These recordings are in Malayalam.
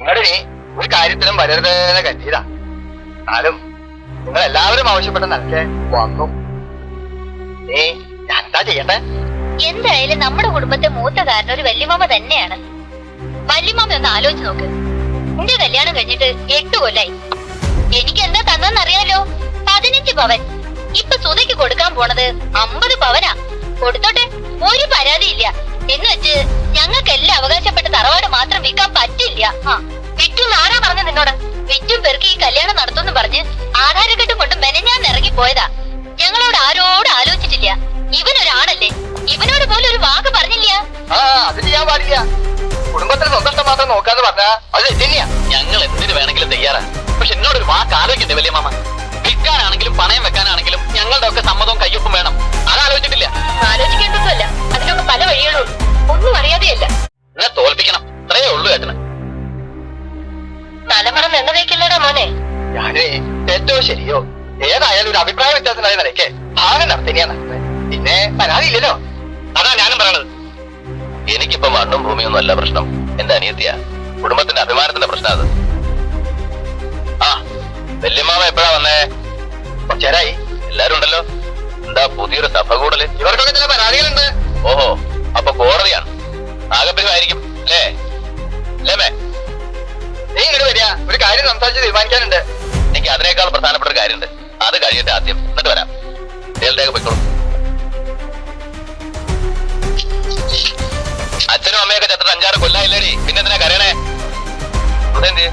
നിങ്ങളുടെ ഇനി ഒരു കാര്യത്തിലും വരരുതെന്ന് കരുതിയതാ. എന്നാലും നിങ്ങൾ എല്ലാവരും ആവശ്യപ്പെട്ട നിലയ്ക്ക് വന്നു. ഞാൻ എന്താ ചെയ്യണ്ടേ? എന്തായാലും നമ്മുടെ കുടുംബത്തെ മൂത്ത കാരണം ഒരു വല്യമാമ തന്നെയാണ്. വല്യമാമ ഒന്ന് ആലോചിച്ച് നോക്ക്. എന്റെ കല്യാണം കഴിഞ്ഞിട്ട് 8 കൊല്ലായി. എനിക്ക് എന്താ തന്നെന്നറിയാലോ? 15 പവൻ. ഇപ്പൊ സുധയ്ക്ക് കൊടുക്കാൻ പോണത് 50 പവനാ. കൊടുത്തോട്ടെ, ഒരു പരാതിയില്ല. എന്ന് വെച്ച് ഞങ്ങൾക്കെല്ലാം അവകാശപ്പെട്ട തറവാട് മാത്രം വിൽക്കാൻ പറ്റില്ല. വിറ്റും ആരാ പറഞ്ഞ നിന്നോട്? വിറ്റും പെറുക്കി ഈ കല്യാണം നടത്തുമെന്ന് പറഞ്ഞ് ആധാരക്കെട്ടും കൊണ്ട് മെനഞ്ഞാൻ ഇറങ്ങി പോയതാ. ഞങ്ങളോട് ആരോട് ആലോചിച്ചിട്ടില്ല. ഇവനൊരാണല്ലേ, ഇവനോട് പോലും ഒരു വാക്ക് പറഞ്ഞില്ല. അത് ചെയ്യാൻ പാടില്ല. കുടുംബത്തിന് സ്വന്തം മാത്രം നോക്കാന്ന് പറഞ്ഞാ അത് തന്നെയാ. ഞങ്ങൾ എന്തിനു വേണമെങ്കിലും തയ്യാറാ. പക്ഷെ എന്നോടൊരു വാക്ക് ആലോചിക്കണ്ടേ വലിയ മാമ? വിൽക്കാനാണെങ്കിലും പണയം വെക്കാനാണെങ്കിലും ഞങ്ങളുടെ ഒക്കെ സമ്മതവും കയ്യൊപ്പും വേണം. അതാലോചിച്ചിട്ടില്ല. ആലോചിക്കേണ്ടതല്ല, അതിനൊക്കെ പല വഴികളുള്ളൂ. ഒന്നും അറിയാതെയല്ല. എന്നെ തോൽപ്പിക്കണം, അത്രയേ ഉള്ളൂ ഏട്ടന്. തലമുറ എണ്ണ വയ്ക്കില്ലടാ മോനെ. ഞാനേ തെറ്റോ ശരിയോ ഏതായാലും ഒരു അഭിപ്രായ വ്യത്യാസമായ നിലയ്ക്ക് ഭാഗം നടത്തിയാ നടത്തുന്നത്. പിന്നെ പരാതിയില്ലല്ലോ. അതാ ഞാനും പറയണത്. എനിക്കിപ്പോ മണ്ണും ഭൂമിയൊന്നും അല്ല പ്രശ്നം, എന്റെ അനിയത്തിയാ. കുടുംബത്തിന്റെ അഭിമാനത്തിന്റെ പ്രശ്നം അത്. ആ വല്യമ്മാവ എപ്പോഴാ വന്നേ? കുറച്ചേരായി. എല്ലാരും ഉണ്ടല്ലോ. എന്താ പുതിയൊരു സഭ കൂടല്? ഇവർക്കൊക്കെ ചില പരാതികളുണ്ട്. ഓഹോ, അപ്പൊ കോടതിയാണ്. ആകപ്പിരിവായിരിക്കും അല്ലേ? അല്ലേ? നീ ഇങ്ങോട്ട് വരിക, ഒരു കാര്യം സംസാരിച്ച് തീരുമാനിക്കാനുണ്ട്. എനിക്ക് അതിനേക്കാൾ പ്രധാനപ്പെട്ട ഒരു കാര്യമുണ്ട്. അത് കഴിയട്ടെ ആദ്യം, എന്നിട്ട് വരാം. ഡേൽറ്റേക്ക് പോയിക്കോളൂ. അച്ഛനും അമ്മയൊക്കെ ചത്തിട്ട് 5-6 കൊല്ലായില്ലേടി, പിന്നെ എന്തിനാ കരയണേ? എന്ത്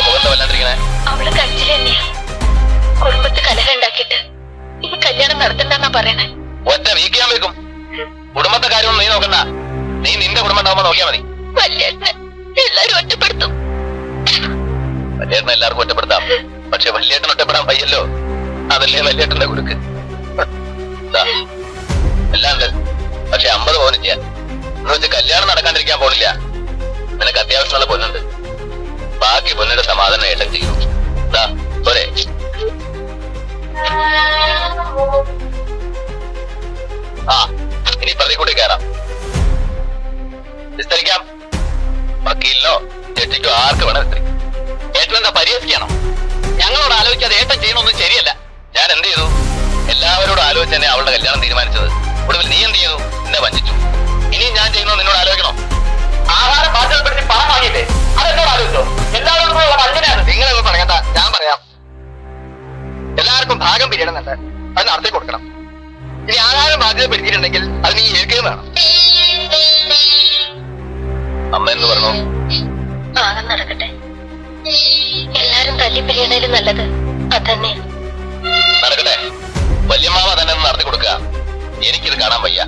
മുഖത്ത് വല്ലാണ്ടിരിക്കണേ? അവള് കരച്ചിൽ തന്നെയാ. കുടുംബത്ത് കലഹം ഉണ്ടാക്കിയിട്ട് ഈ കല്യാണം നടത്തണ്ടെന്നാ പറയണേ. ഒറ്റ വീക്കിയാൻ വെക്കും. കുടുംബത്തെ കാര്യമൊന്നും നീ നോക്കണ്ട. നീ നിന്റെ കുടുംബം ഉണ്ടാവുമ്പോ നോക്കിയാ മതി. വല്യേട്ടനെ എല്ലാരും ഒറ്റപ്പെടുത്തും. വല്യേട്ടനെ എല്ലാവർക്കും ഒറ്റപ്പെടുത്താം, പക്ഷെ വല്യേട്ടൻ ഒറ്റപ്പെടാൻ വയ്യല്ലോ. അതല്ലേ വല്യേട്ടന്റെ കുടുക്ക്. എല്ലാം ഉണ്ട്, പക്ഷെ 50 പവന് ചെയ്യാൻ എന്ന് വെച്ച് കല്യാണം നടക്കാണ്ടിരിക്കാൻ പോണില്ല. നിനക്ക് അത്യാവശ്യമുള്ള പൊന്നുണ്ട്. ബാക്കി പൊന്നിന്റെ സമാധാനം ഏട്ടൻ ചെയ്യും. പോരെ? ആ ഇനി പ്രതി കൂടി കയറാം. വിസ്തരിക്കാം. വക്കീലിനോ ജഡ്ജിക്കോ ആർക്ക് വേണം വിസ്തരിക്കും. ഏട്ടൻ എന്താ പരിഹസിക്കണോ? ഞങ്ങളോട് ആലോചിക്കാതെ ഏട്ടൻ ചെയ്യണമൊന്നും ശരിയല്ല. ഞാൻ എന്ത് ചെയ്തു? എല്ലാവരോടും ആലോചിച്ച് തന്നെ അവളുടെ കല്യാണം തീരുമാനിച്ചത്. ഒടുവിൽ നീ എന്ത് ചെയ്തു? എന്നെ വഞ്ചിച്ചു. ഇനിയും ഞാൻ ചെയ്യുന്നോ നിന്നോട് ആലോചിക്കണോ? ആഹാരം പാചകപ്പെടുത്തി പണം വാങ്ങിയില്ലേ? അതെന്നോട് ആലോചിച്ചോ? എല്ലാവരോടും അങ്ങനെയാണ്. നിങ്ങളൊന്നും പറയണ്ട, ഞാൻ പറയാം. എല്ലാവർക്കും ഭാഗം പിരിയണമെന്നുണ്ട്, അത് നടത്തി കൊടുക്കണം. ഇനി ആഹാരം ബാധ്യതപ്പെടുത്തിയിട്ടുണ്ടെങ്കിൽ അത് നീ ഏൽക്കുകയും വേണം. അമ്മ എന്ന് പറഞ്ഞു. ഭാഗം നടക്കട്ടെ. എല്ലാരും തല്ലിപ്പിരിയണേലും നല്ലത് അതന്നെ. നടക്കട്ടെ. വല്യമ്മാവ തന്നെ ഒന്ന് നടത്തി കൊടുക്കുക. എനിക്കിത് കാണാൻ വയ്യ.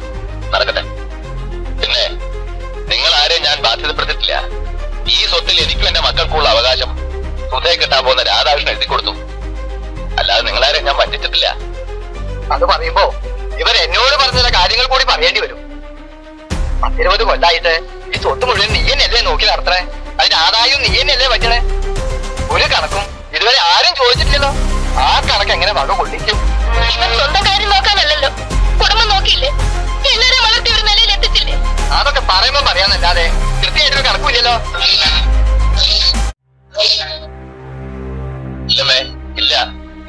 നടക്കട്ടെ. പിന്നെ നിങ്ങൾ ആരെയും ഞാൻ ബാധ്യതപ്പെടുത്തിയിട്ടില്ല. ഈ സ്വത്തിൽ എനിക്കും എന്റെ മക്കൾക്കുള്ള അവകാശം സുധയെ കിട്ടാൻ പോകുന്ന രാധാകൃഷ്ണൻ എഴുതി കൊടുത്തു. അല്ലാതെ നിങ്ങളാരെയും ഞാൻ വഞ്ചിച്ചിട്ടില്ല. അത് പറയുമ്പോ ഇവർ എന്നോട് പറഞ്ഞ ചില കാര്യങ്ങൾ കൂടി പറയേണ്ടി വരും. 10-20 കൊല്ലായിട്ട് ഈ സ്വത്ത് മുഴുവൻ നീ തന്നെയല്ലേ നോക്കി നടത്തണേ? അതിന് ആദായവും നീ തന്നെയല്ലേ പറ്റണേ? ഒരു കണക്കും ഇതുവരെ ആരും ചോദിച്ചിട്ടില്ലല്ലോ. ആ കണക്ക് എങ്ങനെ വക കൊള്ളിക്കും? ഇവൻ സ്വന്തം കാര്യം നോക്കാനല്ലല്ലോ, കുടുംബം നോക്കിയില്ലേ? എല്ലാരും വളർത്തി ഒരു നിലയിൽ എത്തിച്ചില്ലേ? അതൊക്കെ പറയുമ്പോ പറയാന്നല്ലാതെ കൃത്യമായിട്ടൊരു കണക്കില്ലല്ലോ. ഇല്ലമ്മേ, ഇല്ല.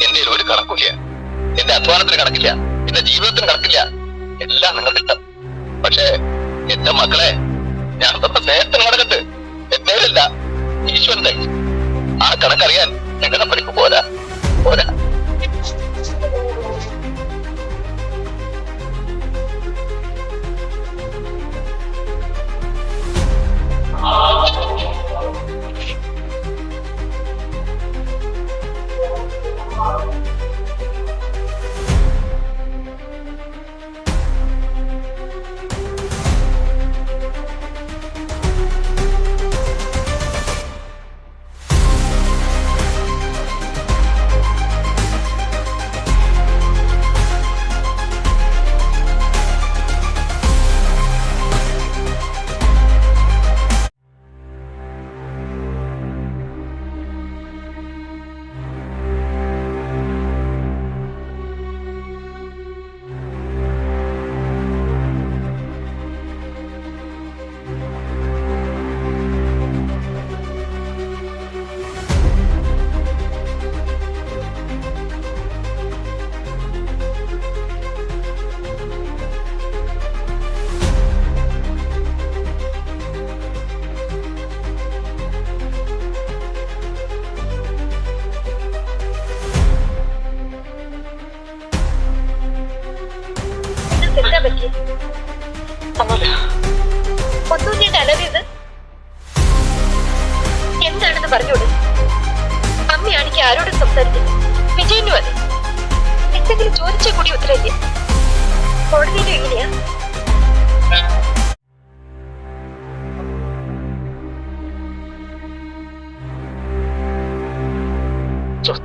എന്റെ ഒരു കണക്കില്ല. എന്റെ അധ്വാനത്തിന് കണക്കില്ല, എന്റെ ജീവിതത്തിന് കണക്കില്ല. എല്ലാം നിങ്ങൾക്ക് ഇഷ്ടം. പക്ഷേ എന്റെ മക്കളെ ഞാൻ തന്ന നേരത്തെ നടക്കട്ട് എന്നേരല്ല ഈശ്വരന്റെ. ആ കണക്കറിയാൻ ഞങ്ങളുടെ പഠിപ്പ് പോരാ പോരാ.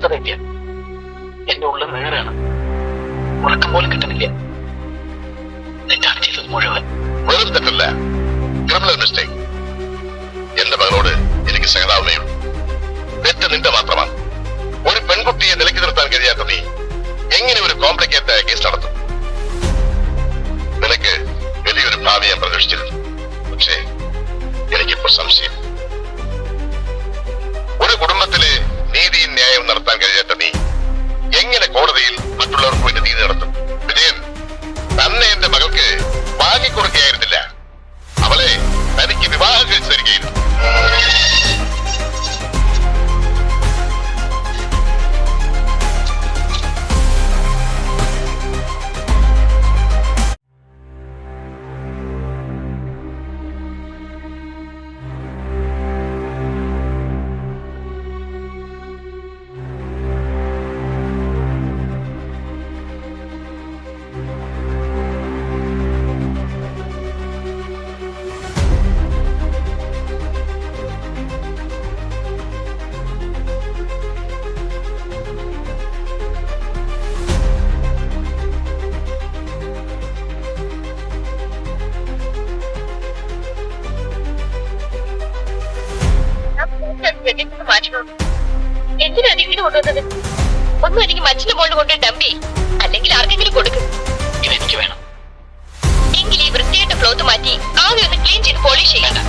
പക്വത ഇല്ല. എന്റെ ഉള്ളിൽ നേരാണ്, ഉറക്കം പോലും കിട്ടുന്നില്ല. തെറ്റാണ് ചെയ്തത് മുഴുവൻ. വെറും തെറ്റല്ല, ക്രിമിനൽ മിസ്റ്റേക്ക്. എന്റെ മകളോട് എനിക്ക് സഹതാപമേയുള്ളൂ. തെറ്റ് നിന്റെ മാത്രമാണ്. ഒരു പെൺകുട്ടിയെ നിലയ്ക്ക് നിർത്താൻ കഴിയാത്ത നീ എങ്ങനെ ഒരു കോംപ്ലിക്കേറ്റഡ് കേസ് നടത്തും? നിനക്ക് വലിയൊരു ഭാവി ഞാൻ പ്രതീക്ഷിച്ചിരുന്നു. പക്ഷേ എനിക്കിപ്പോൾ സംശയം. ഒരു കുടുംബത്തിലെ നീതിയും ന്യായവും നടത്താൻ കഴിയാത്ത നീ എങ്ങനെ കോടതിയിൽ മറ്റുള്ളവർക്ക് വേണ്ടി നീതി നടത്തും? വിജയൻ തന്നെ എന്റെ മകൾക്ക് വാങ്ങിക്കൊടുക്കുകയായിരുന്നില്ല, അവളെ തനിക്ക് വിവാഹം കഴിച്ചു തരികയായിരുന്നു. എന്തിനാ ഇങ്ങനെ കൊണ്ടുവന്നത്? ഒന്നും എനിക്ക് മച്ചിന്റെ മോളിൽ കൊണ്ട് ഡംപി, അല്ലെങ്കിൽ ആർക്കെങ്കിലും കൊടുക്കും. ഇതെനിക്ക് വേണം. എങ്കിൽ ഈ വൃത്തിയായിട്ട ക്ലോത്ത് മാറ്റി ആകെ ഒന്ന് ക്ലീൻ ചെയ്ത് പോളിഷ് ചെയ്യണ്ട.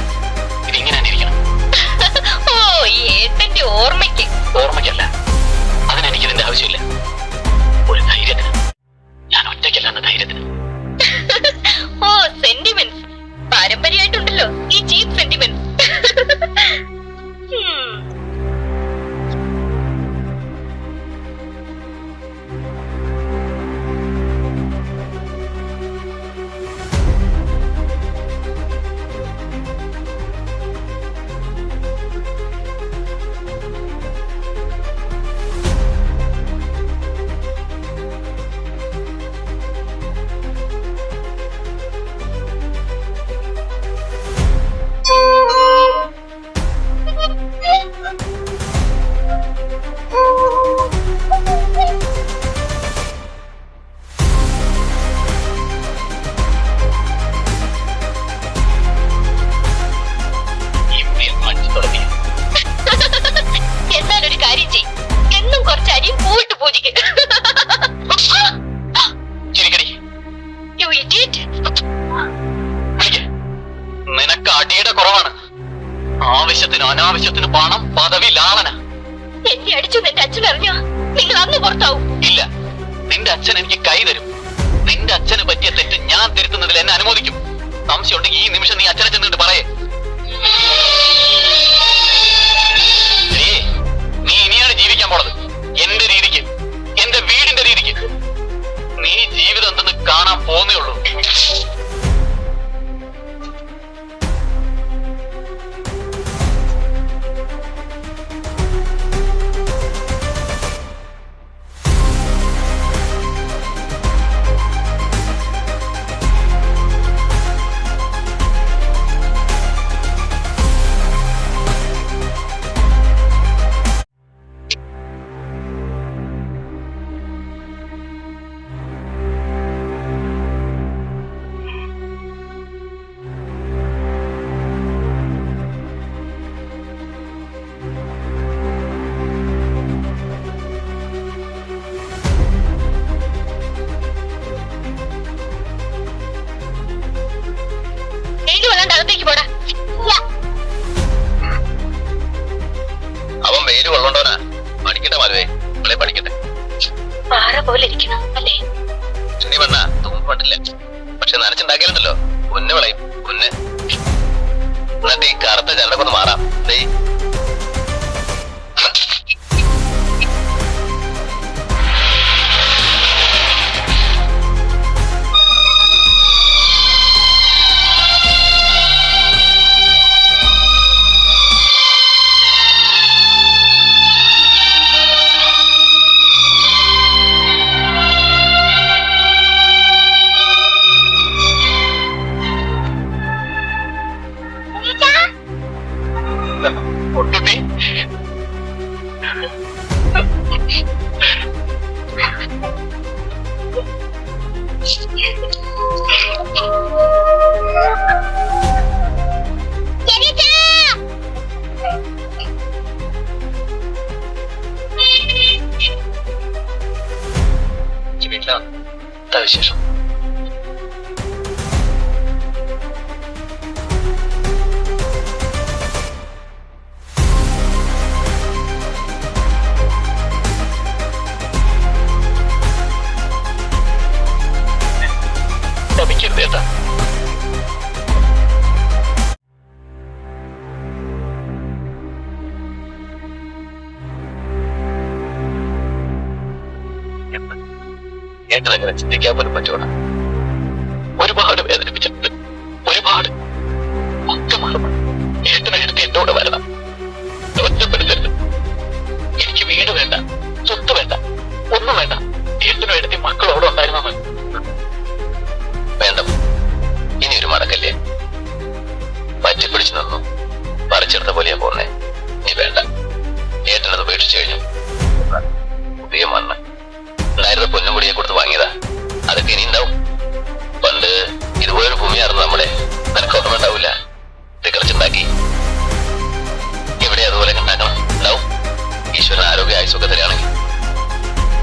ഇതിങ്ങനെ തന്നെ ഇരിക്കണം. ഓ, ഈ ഏട്ടന്റെ ഓർമ്മയ്ക്ക്. ഓർമ്മയ്ക്കല്ല, അതിനെനിക്ക് ഇതിന്റെ ആവശ്യമില്ല. ഒരു ധൈര്യത്തിന്. ഞാൻ ഒറ്റയ്ക്കല്ല എന്ന ധൈര്യത്തിന്. ഓ, സെന്റിമെന്റ്സ് പാരമ്പര്യമായിട്ടുണ്ടല്ലോ ഈ ചീപ്പ് സെന്റിമെന്റ്സ്. എന്നാലൊരു കാര്യം ചെയ്യും, എന്നും കുറച്ച് അരിയും പൂവിട്ട് പൂജിക്കും. നിനക്ക് അടിയുടെ കുറവാണ്. ആവശ്യത്തിന് അനാവശ്യത്തിന് പണം, പദവി, ലാളന. എന്നെ അടിച്ചു എന്റെ അച്ഛൻ അറിഞ്ഞോ, നിങ്ങൾ അന്ന് പുറത്താവും. ഇല്ല, നിന്റെ അച്ഛൻ എനിക്ക് കൈ തരും. നിന്റെ അച്ഛന് പറ്റിയ തെറ്റ് ഞാൻ തിരുത്തുന്നതിൽ എന്നെ അനുമോദിക്കും. സംശയമുണ്ടെങ്കിൽ ഈ നിമിഷം നീ അച്ഛനെ ചെന്നിട്ട് പറയേ. നീ ഇനിയാണ് ജീവിക്കാൻ പോണത് എന്റെ രീതിക്ക്, എന്റെ വീടിന്റെ രീതിക്ക്. നീ ജീവിതം എന്തെന്ന് കാണാൻ പോന്നേ ഉള്ളൂ. അകത്തേക്ക് പോടാ. അവൻ വെയില് കൊള്ളണ്ടോനാ. പഠിക്കട്ടെ മാലുവേ, അവളെ പഠിക്കട്ടെ. പാറ പോലെ ഇരിക്കണം അല്ലേ? ചുണ്ടി വണ്ണ തുമ്പ് പണ്ടില്ല, പക്ഷെ നനച്ചുണ്ടാക്കിയാലുണ്ടല്ലോ പൊന്ന് വിളയും, പൊന്ന്. എന്നിട്ട് ഈ കറുത്ത ചരടൊക്കെ മാറാം. ഏട്ടനങ്ങനെ ചിന്തിക്കാൻ പോലും പറ്റൂടാ. ഒരുപാട് വേദനിപ്പിച്ചിട്ടുണ്ട്, ഒരുപാട്. ഒക്കെ മാറും. ഏട്ടനെടുത്ത് എന്നോട് വരണം, ഒറ്റപ്പെടുത്തരുത്. എനിക്ക് വീട് വേണ്ട, സ്വത്ത് വേണ്ട, ഒന്നും വേണ്ട. ഏട്ടനും എടുത്തി മക്കളോട് ഉണ്ടായിരുന്ന മതി. വേണ്ട, ഇനി ഒരു മടക്കല്ലേ. പറ്റിപ്പിടിച്ചു നിന്നു പറിച്ചെടുത്ത പോലെയാ പോന്നേ. നീ വേണ്ട. ഏട്ടനത് ഉപേക്ഷിച്ചു കഴിഞ്ഞു. പുതിയ മണ്ണ് ഉണ്ടായിരുന്ന പൊന്നും കൂടിയെ കൊടുത്ത് വാങ്ങിയതാ. അതൊക്കെ ഇനി ഉണ്ടാവും. പണ്ട് ഇതുപോലൊരു ഭൂമിയായിരുന്നു നമ്മുടെ. നിനക്ക് ഓർമ്മ ഉണ്ടാവില്ല. തികച്ചുണ്ടാക്കി ഇവിടെ അതുപോലെ ഉണ്ടാക്കണം. ഉണ്ടാവും. ഈശ്വരൻ ആരോഗ്യ ആയുസൊക്കെ തരികയാണെങ്കിൽ.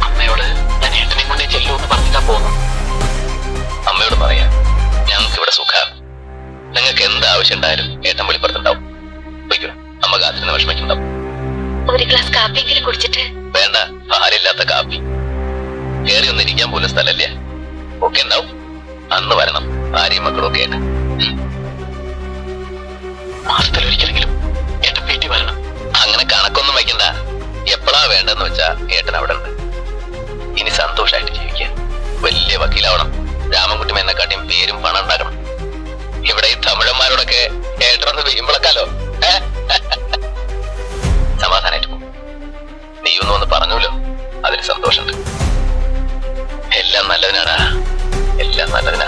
അമ്മയോട് ഞാൻ ഏട്ടനെ കൊണ്ടേ ചെല്ലുമെന്ന് പറഞ്ഞിട്ടാ പോകുന്നു. അമ്മയോട് പറയാം, ഞങ്ങൾക്ക് ഇവിടെ സുഖം. നിങ്ങൾക്ക് എന്ത് ആവശ്യം ഉണ്ടായാലും ഏട്ടൻ വെളിപ്പെടുത്തുണ്ടാവും. വയ്ക്കോ, അമ്മ കാത്തിരുന്ന് വിഷമിക്കുണ്ടാവും. ഒരു ഗ്ലാസ് കാപ്പിയെങ്കിലും കുടിച്ചിട്ട്. വേണ്ട, പാലില്ലാത്ത കാപ്പി. കയറി ഒന്നും ഇരിക്കാൻ പോലും സ്ഥലല്ലേ. ഒക്കെ ഉണ്ടാവും. അന്ന് വരണം, ഭാര്യയും മക്കളും ഒക്കെ ആയിട്ട്. മാസത്തിലൊരിക്കലെങ്കിലും ഏട്ടൻ വീട്ടിൽ വരണം. അങ്ങനെ കണക്കൊന്നും വയ്ക്കണ്ട. എപ്പോഴാ വേണ്ടെന്ന് വെച്ചാ ഏട്ടൻ അവിടെ ഉണ്ട്. ഇനി സന്തോഷമായിട്ട് ജീവിക്കാൻ. വലിയ വക്കീലാവണം. രാമൻകുട്ടി എന്നെക്കാട്ടിയും പേരും പണം ഉണ്ടാക്കണം. ഇവിടെ ഈ തമിഴന്മാരോടൊക്കെ ഏട്ടനൊന്ന് വീമ്പളക്കാലോ. സമാധാനായിട്ട് പോകും. നീയൊന്നും ഒന്ന് പറഞ്ഞല്ലോ, അതിന് സന്തോഷമുണ്ട്. എല്ലാം നല്ലതിനാടാ, എല്ലാം നല്ലതിനാ.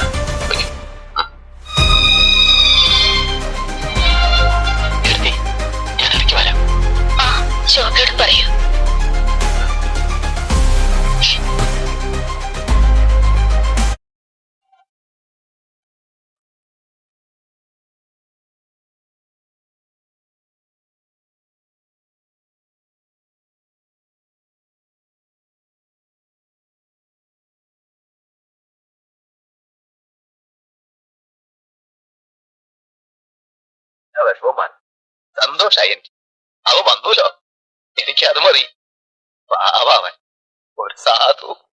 ഞാൻ ഇടയ്ക്ക് വരാം. ആ, ശോഭയോട് പറയൂ. വിഷമമാണ്. സന്തോഷായി എനിക്ക്. അവ വന്നൂലോ, എനിക്ക് അത് മതി. പാവാവൻ ഒരു സാധു.